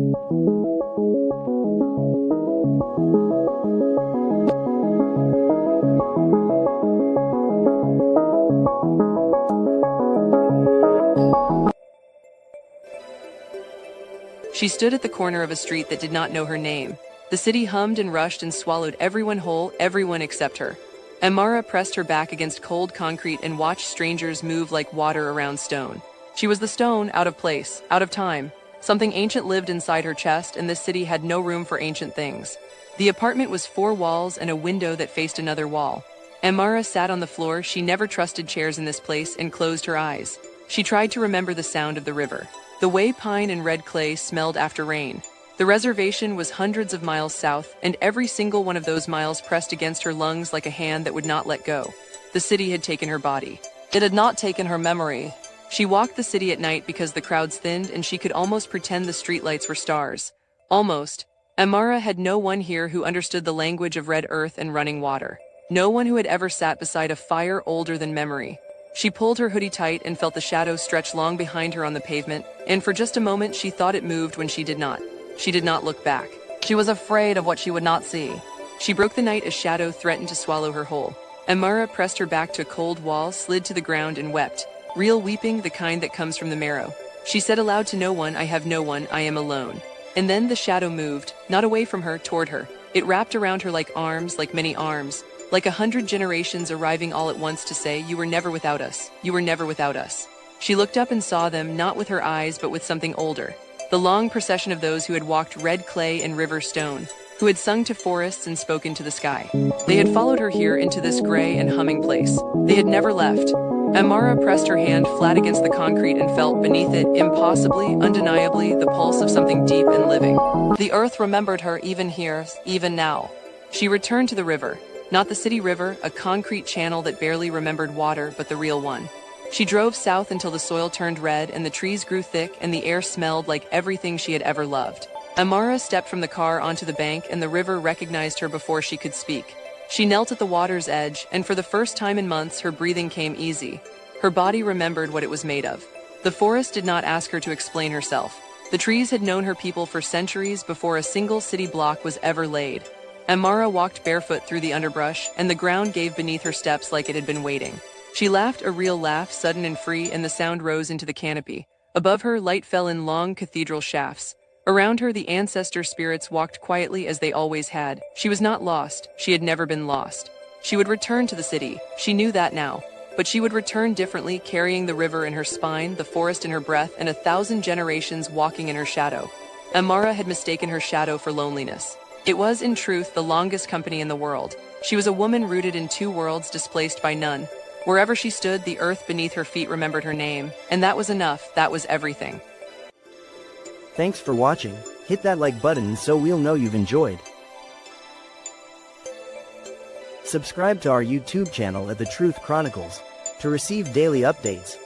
She stood at the corner of a street that did not know her name. The city hummed and rushed and swallowed everyone whole, everyone except her. Amara pressed her back against cold concrete and watched strangers move like water around stone. She was the stone, out of place, out of time. Something ancient lived inside her chest, and this city had no room for ancient things. The apartment was 4 walls and a window that faced another wall. Amara sat on the floor. She never trusted chairs in this place, and closed her eyes. She tried to remember the sound of the river. The way pine and red clay smelled after rain. The reservation was hundreds of miles south, and every single one of those miles pressed against her lungs like a hand that would not let go. The city had taken her body. It had not taken her memory. She walked the city at night because the crowds thinned and she could almost pretend the streetlights were stars. Almost. Amara had no one here who understood the language of red earth and running water. No one who had ever sat beside a fire older than memory. She pulled her hoodie tight and felt the shadow stretch long behind her on the pavement, and for just a moment she thought it moved when she did not. She did not look back. She was afraid of what she would not see. She broke the night as shadow threatened to swallow her whole. Amara pressed her back to a cold wall, slid to the ground and wept. Real weeping, the kind that comes from the marrow. She said aloud to no one, "I have no one, I am alone." And then the shadow moved, not away from her, toward her. It wrapped around her like arms, like many arms. Like 100 generations arriving all at once to say, "You were never without us. You were never without us." She looked up and saw them, not with her eyes but with something older. The long procession of those who had walked red clay and river stone, who had sung to forests and spoken to the sky. They had followed her here into this gray and humming place. They had never left. Amara pressed her hand flat against the concrete and felt beneath it, impossibly, undeniably, the pulse of something deep and living. The earth remembered her even here, even now. She returned to the river. Not the city river, a concrete channel that barely remembered water, but the real one. She drove south until the soil turned red and the trees grew thick and the air smelled like everything she had ever loved. Amara stepped from the car onto the bank and the river recognized her before she could speak. She knelt at the water's edge, and for the first time in months her breathing came easy. Her body remembered what it was made of. The forest did not ask her to explain herself. The trees had known her people for centuries before a single city block was ever laid. Amara walked barefoot through the underbrush, and the ground gave beneath her steps like it had been waiting. She laughed a real laugh, sudden and free, and the sound rose into the canopy. Above her, light fell in long cathedral shafts. Around her, the ancestor spirits walked quietly as they always had. She was not lost. She had never been lost. She would return to the city. She knew that now. But she would return differently, carrying the river in her spine, the forest in her breath, and 1,000 generations walking in her shadow. Amara had mistaken her shadow for loneliness. It was, in truth, the longest company in the world. She was a woman rooted in 2 worlds, displaced by none. Wherever she stood, the earth beneath her feet remembered her name, and that was enough. That was everything. Thanks for watching. Hit that like button so we'll know you've enjoyed. Subscribe to our YouTube channel at The Truth Chronicles to receive daily updates.